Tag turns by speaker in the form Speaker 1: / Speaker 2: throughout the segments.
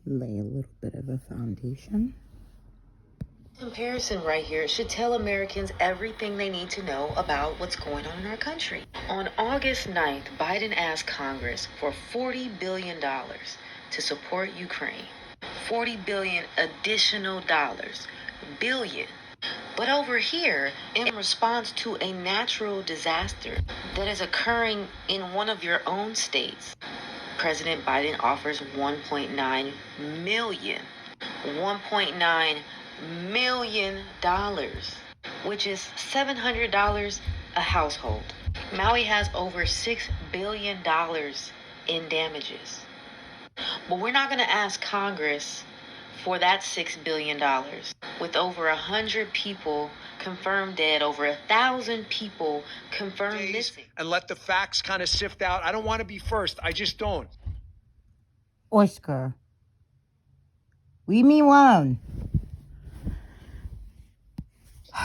Speaker 1: lay a little bit of a foundation.
Speaker 2: Comparison right here should tell Americans everything they need to know about what's going on in our country. On August 9th, Biden asked Congress for $40 billion to support Ukraine. $40 billion additional dollars. Billion. But over here, in response to a natural disaster that is occurring in one of your own states, President Biden offers $1.9 million. $1.9 million, which is $700 a household. Maui has over $6 billion in damages. But we're not going to ask Congress for that $6 billion with over 100 people confirmed dead, over 1,000 people confirmed missing.
Speaker 3: And let the facts kind of sift out. I don't want to be first. I just don't.
Speaker 1: Oscar, leave me alone.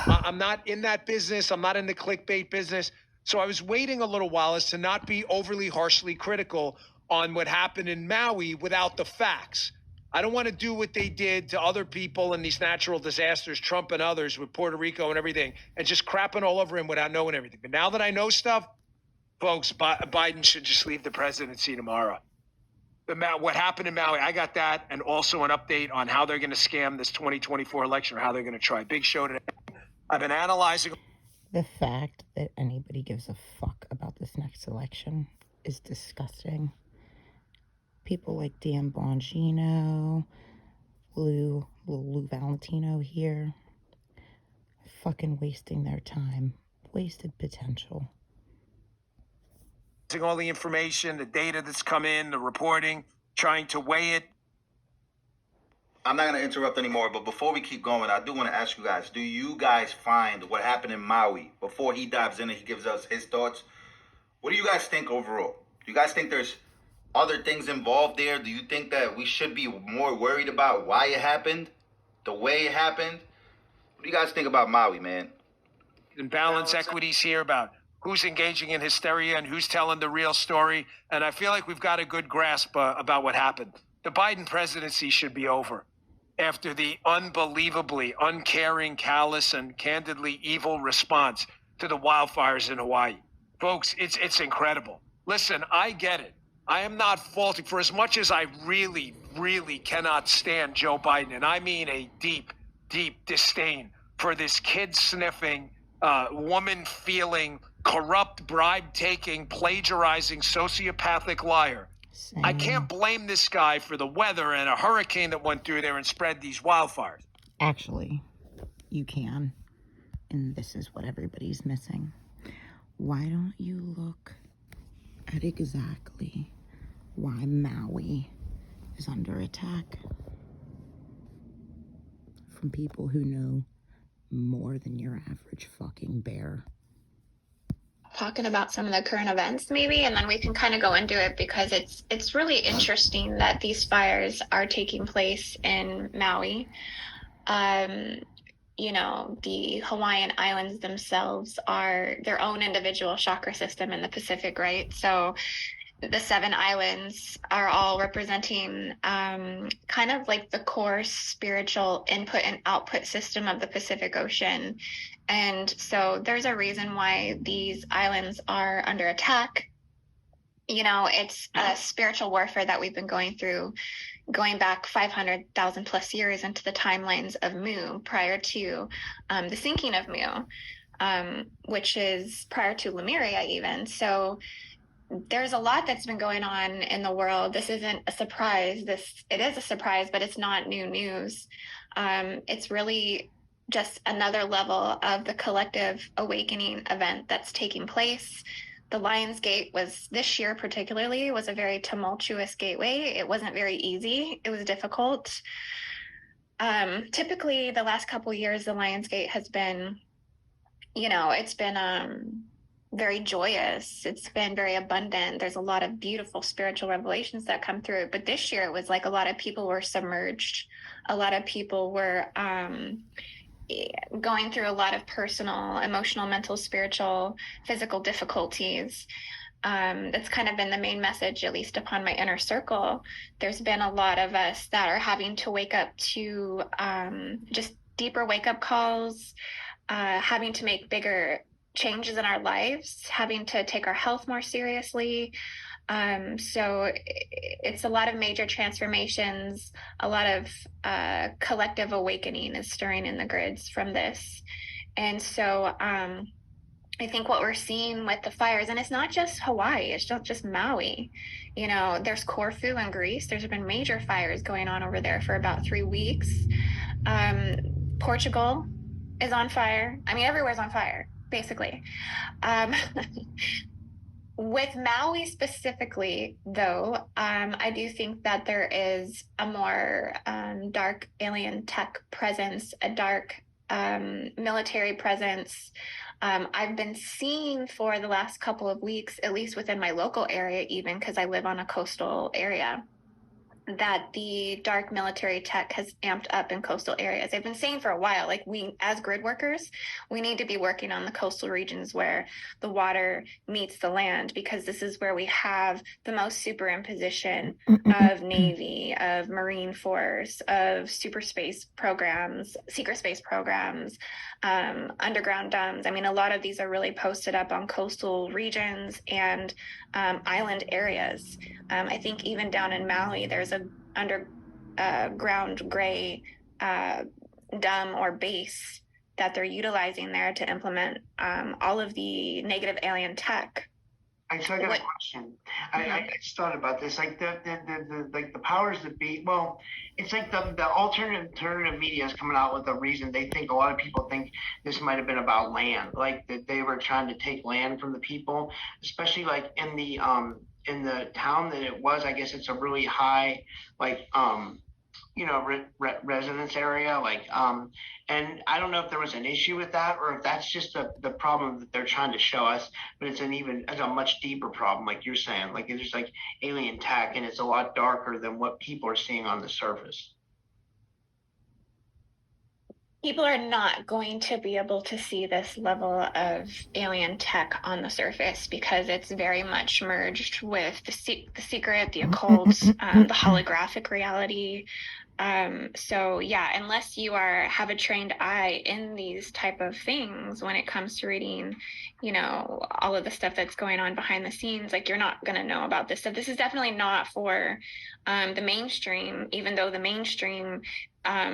Speaker 3: I'm not in that business. I'm not in the clickbait business. So I was waiting a little while as to not be overly harshly critical on what happened in Maui without the facts. I don't want to do what they did to other people in these natural disasters, Trump and others with Puerto Rico and everything, and just crapping all over him without knowing everything. But now that I know stuff, folks, Biden should just leave the presidency tomorrow. What happened in Maui, I got that, and also an update on how they're going to scam this 2024 election, or how they're going to try. Big show today. I've been analyzing.
Speaker 1: The fact that anybody gives a fuck about this next election is disgusting. People like Dan Bongino, Lou Valentino here, fucking wasting their time. Wasted potential.
Speaker 3: All the information, the data that's come in, the reporting, trying to weigh it.
Speaker 4: I'm not going to interrupt anymore, but before we keep going, I do want to ask you guys, do you guys find what happened in Maui, before he dives in and he gives us his thoughts, what do you guys think overall? Do you guys think there's other things involved there? Do you think that we should be more worried about why it happened, the way it happened? What do you guys think about Maui, man?
Speaker 3: And balance equities here about who's engaging in hysteria and who's telling the real story. And I feel like we've got a good grasp about what happened. The Biden presidency should be over after the unbelievably uncaring, callous, and candidly evil response to the wildfires in Hawaii. Folks, it's incredible. Listen, I get it. I am not faulting. For as much as I really, really cannot stand Joe Biden, and I mean a deep, deep disdain for this kid-sniffing, woman-feeling, corrupt, bribe-taking, plagiarizing, sociopathic liar.
Speaker 1: Same.
Speaker 3: I can't blame this guy for the weather and a hurricane that went through there and spread these wildfires.
Speaker 1: Actually, you can. And this is what everybody's missing. Why don't you look at exactly why Maui is under attack? From people who know more than your average fucking bear.
Speaker 5: Talking about some of the current events maybe, and then we can kind of go into it, because it's really interesting that these fires are taking place in Maui. You know, the Hawaiian Islands themselves are their own individual chakra system in the Pacific, right? So the 7 islands are all representing kind of like the core spiritual input and output system of the Pacific Ocean. And so there's a reason why these islands are under attack. You know, it's a spiritual warfare that we've been going through, going back 500,000 plus years into the timelines of Mu, prior to the sinking of Mu, which is prior to Lemuria even. So there's a lot that's been going on in the world. This isn't a surprise. It is a surprise, but it's not new news. It's really just another level of the collective awakening event that's taking place. The Lions Gate was, this year particularly, was a very tumultuous gateway. It wasn't very easy. It was difficult. Typically, the last couple of years, the Lions Gate has been, you know, it's been very joyous. It's been very abundant. There's a lot of beautiful spiritual revelations that come through. But this year, it was like a lot of people were submerged. A lot of people were going through a lot of personal, emotional, mental, spiritual, physical difficulties. That's kind of been the main message, at least upon my inner circle. There's been a lot of us that are having to wake up to just deeper wake up calls, having to make bigger changes in our lives, having to take our health more seriously. So it's a lot of major transformations, a lot of collective awakening is stirring in the grids from this. And so I think what we're seeing with the fires, and it's not just Hawaii, it's not just Maui. There's Corfu in Greece. There's been major fires going on over there for about 3 weeks. Portugal is on fire. I mean, everywhere's on fire, basically. With Maui specifically, though, I do think that there is a more dark alien tech presence, a dark military presence. I've been seeing for the last couple of weeks, at least within my local area, even because I live on a coastal area, that the dark military tech has amped up in coastal areas. I've been saying for a while, like, we, as grid workers, we need to be working on the coastal regions where the water meets the land, because this is where we have the most superimposition of Navy, of Marine Force, of super space programs, secret space programs, underground DUMs. I mean, a lot of these are really posted up on coastal regions and island areas. I think even down in Maui, there's a underground gray DUM or base that they're utilizing there to implement all of the negative alien tech.
Speaker 6: I got a question. I just thought about this. Like the powers that be. Well, it's like the alternative media is coming out with a reason. They think, a lot of people think this might have been about land, like that they were trying to take land from the people, especially like in the town that it was. I guess it's a really high, like residence area, like and I don't know if there was an issue with that, or if that's just the problem that they're trying to show us, but it's a much deeper problem, like you're saying, like it's just like alien tech, and it's a lot darker than what people are seeing on the surface.
Speaker 5: People are not going to be able to see this level of alien tech on the surface, because it's very much merged with the secret, the occult, the holographic reality. So yeah, unless you have a trained eye in these type of things when it comes to reading, all of the stuff that's going on behind the scenes, like, you're not going to know about this stuff. This is definitely not for the mainstream, even though the mainstream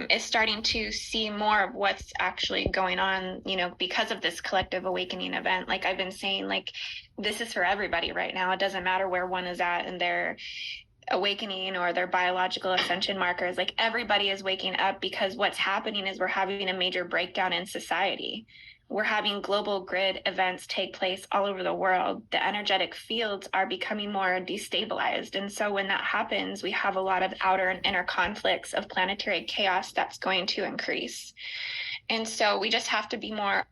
Speaker 5: is starting to see more of what's actually going on, because of this collective awakening event. Like I've been saying, like, this is for everybody right now. It doesn't matter where one is at in their awakening or their biological ascension markers. Like, everybody is waking up, because what's happening is we're having a major breakdown in society. We're having global grid events take place all over the world. The energetic fields are becoming more destabilized. And so when that happens, we have a lot of outer and inner conflicts of planetary chaos that's going to increase. And so we just have to be more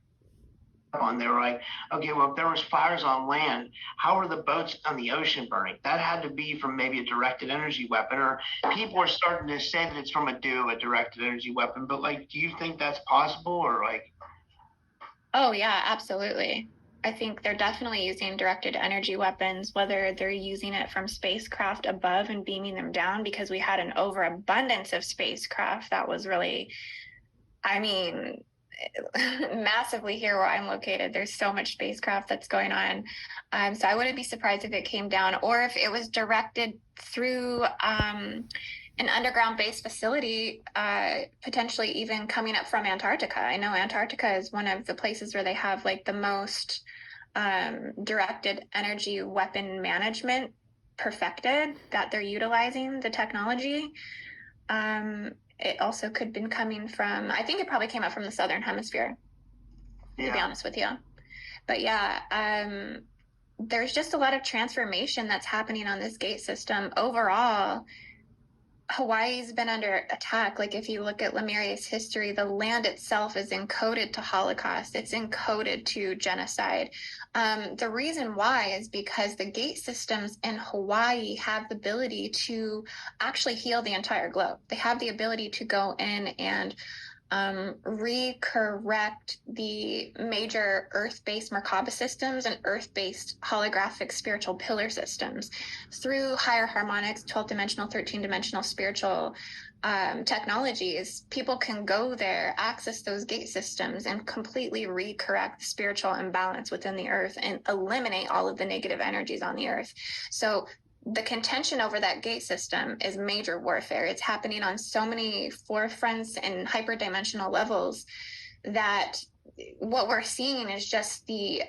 Speaker 6: on. They were like, okay, well, if there was fires on land, how are the boats on the ocean burning? That had to be from maybe a directed energy weapon, or people are starting to say that it's from a directed energy weapon. But like, do you think that's possible, or like?
Speaker 5: Oh yeah, absolutely. I think they're definitely using directed energy weapons, whether they're using it from spacecraft above and beaming them down, because we had an overabundance of spacecraft that was really, I mean, massively here where I'm located. There's so much spacecraft that's going on. So I wouldn't be surprised if it came down, or if it was directed through an underground base facility, potentially even coming up from Antarctica. I know Antarctica is one of the places where they have like the most directed energy weapon management perfected, that they're utilizing the technology. It also could have been coming from, I think it probably came up from the Southern Hemisphere, to be honest with you. But yeah, there's just a lot of transformation that's happening on this gate system. Overall, Hawaii's been under attack. Like, if you look at Lumerians history, the land itself is encoded to Holocaust. It's encoded to genocide. The reason why is because the gate systems in Hawaii have the ability to actually heal the entire globe. They have the ability to go in and recorrect the major Earth-based Merkaba systems and Earth-based holographic spiritual pillar systems through higher harmonics, 12-dimensional, 13-dimensional spiritual technologies. People can go there, access those gate systems, and completely recorrect the spiritual imbalance within the Earth and eliminate all of the negative energies on the Earth. So the contention over that gate system is major warfare. It's happening on so many forefronts and hyperdimensional levels that what we're seeing is just it's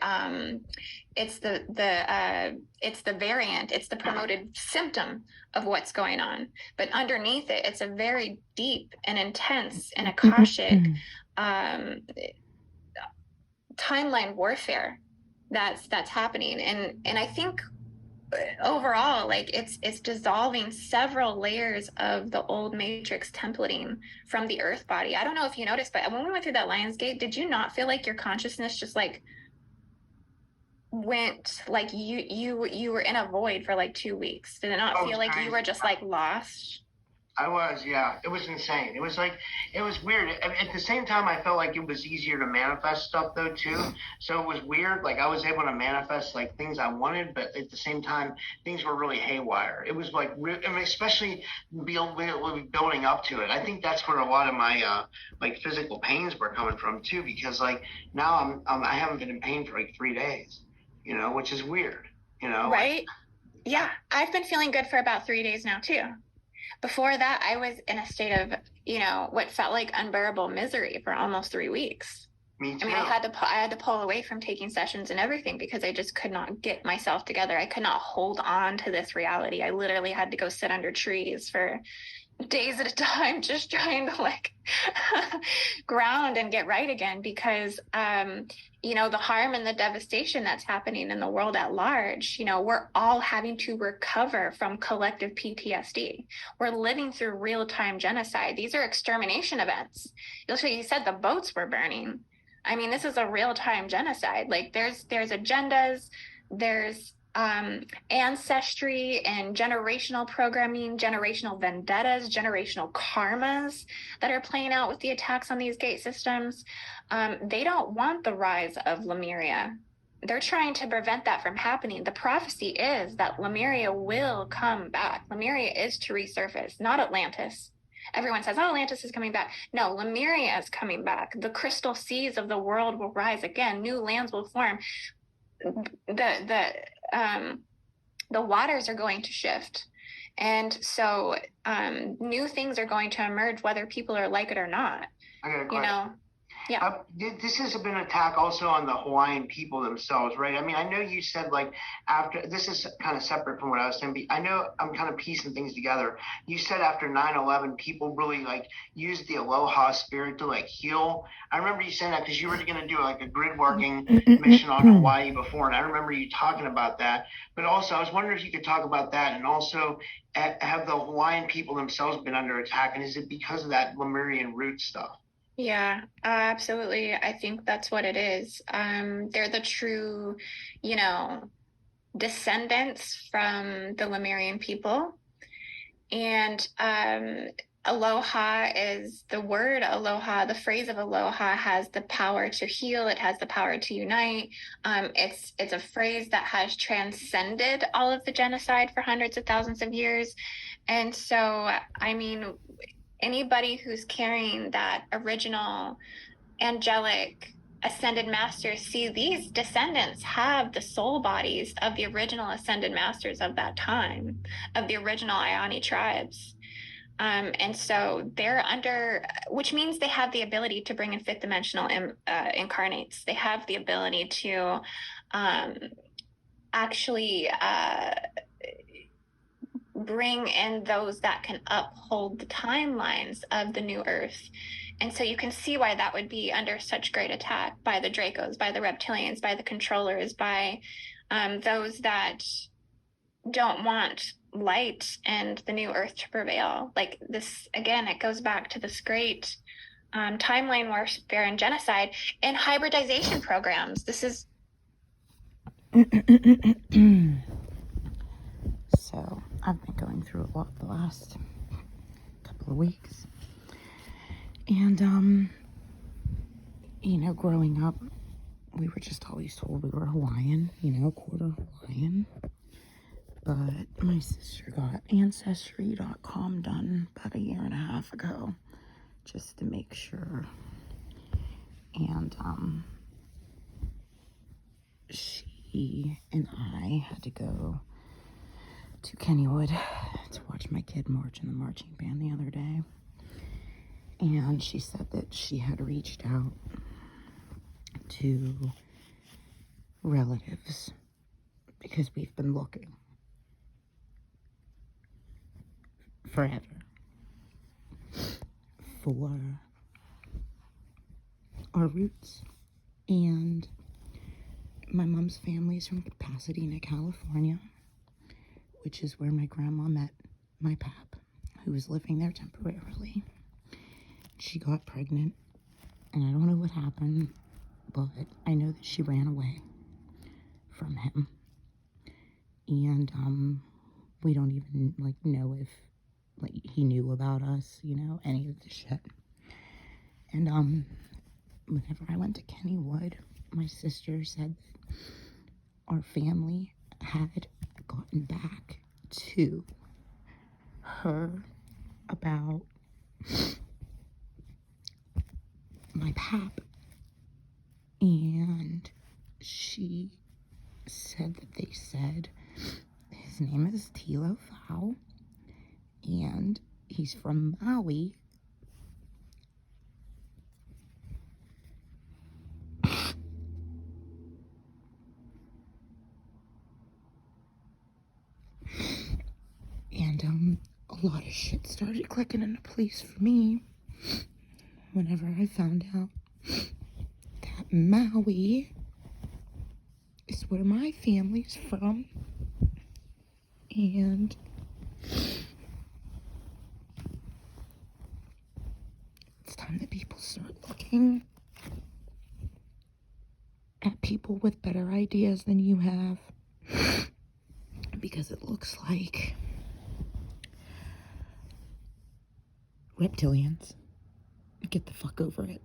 Speaker 5: the variant, it's the promoted symptom of what's going on. But underneath it, it's a very deep and intense and akashic timeline warfare that's happening. And I think overall, like it's dissolving several layers of the old matrix templating from the earth body. I don't know if you noticed, but when we went through that Lion's Gate, did you not feel like your consciousness just like went, like you were in a void for like 2 weeks? Did it not feel like you were just like lost?
Speaker 6: I was, yeah. It was insane. It was like, it was weird. At the same time, I felt like it was easier to manifest stuff though too. So it was weird. Like I was able to manifest like things I wanted, but at the same time, things were really haywire. It was like, I mean, especially building up to it. I think that's where a lot of my like physical pains were coming from too, because like now I haven't been in pain for like 3 days, you know, which is weird, you know?
Speaker 5: Right? Yeah. I've been feeling good for about 3 days now too. Before that, I was in a state of, you know, what felt like unbearable misery for almost 3 weeks.
Speaker 6: Me too.
Speaker 5: I mean, I had to pull away from taking sessions and everything because I just could not get myself together. I could not hold on to this reality. I literally had to go sit under trees for days at a time, just trying to like ground and get right again, because you know, the harm and the devastation that's happening in the world at large, you know, we're all having to recover from collective PTSD. We're living through real-time genocide. These are extermination events. You said the boats were burning. I mean, this is a real-time genocide. Like there's agendas, there's ancestry and generational programming, generational vendettas, generational karmas that are playing out with the attacks on these gate systems. They don't want the rise of Lemuria. They're trying to prevent that from happening. The prophecy is that Lemuria will come back. Lemuria is to resurface, not Atlantis. Everyone says, oh, Atlantis is coming back. No, Lemuria is coming back. The crystal seas of the world will rise again. New lands will form. The waters are going to shift, and so new things are going to emerge, whether people are like it or not.
Speaker 6: I got a question.
Speaker 5: You know, yeah.
Speaker 6: This has been an attack also on the Hawaiian people themselves, right? I mean, I know you said like after, this is kind of separate from what I was saying, but I know I'm kind of piecing things together. You said after 9/11, people really like used the aloha spirit to like heal. I remember you saying that because you were going to do like a grid working mission on Hawaii before, and I remember you talking about that. But also, I was wondering if you could talk about that, and also have the Hawaiian people themselves been under attack, and is it because of that Lemurian root stuff?
Speaker 5: Yeah, absolutely. I think that's what it is. They're the true, you know, descendants from the Lumerian people. And aloha is the word aloha. The phrase of aloha has the power to heal. It has the power to unite. It's a phrase that has transcended all of the genocide for hundreds of thousands of years. And so, I mean, anybody who's carrying that original angelic ascended masters, see, these descendants have the soul bodies of the original ascended masters of that time, of the original Ioni tribes. And so they're under, which means they have the ability to bring in fifth dimensional incarnates. They have the ability to actually bring in those that can uphold the timelines of the new earth. And so you can see why that would be under such great attack by the Dracos, by the reptilians, by the controllers, by those that don't want light and the new earth to prevail. Like this, again, it goes back to this great timeline warfare and genocide and hybridization programs. This is
Speaker 1: So I've been going through a lot the last couple of weeks. And, you know, growing up, we were just always told we were Hawaiian, you know, quarter Hawaiian. But my sister got Ancestry.com done about 1.5 years ago, just to make sure. And, she and I had to go to Kennywood to watch my kid march in the marching band the other day. And she said that she had reached out to relatives because we've been looking forever for our roots. And my mom's family is from Pasadena, California, which is where my grandma met my pap, who was living there temporarily. She got pregnant, and I don't know what happened, but I know that she ran away from him. And we don't even know if he knew about us, you know, any of the shit. And whenever I went to Kennywood, my sister said that our family had gotten back to her about my pap, and she said that they said his name is Tilo Fau, and he's from Maui. And a lot of shit started clicking into place for me whenever I found out that Maui is where my family's from. And it's time that people start looking at people with better ideas than you have, because it looks like reptilians. Get the fuck over it.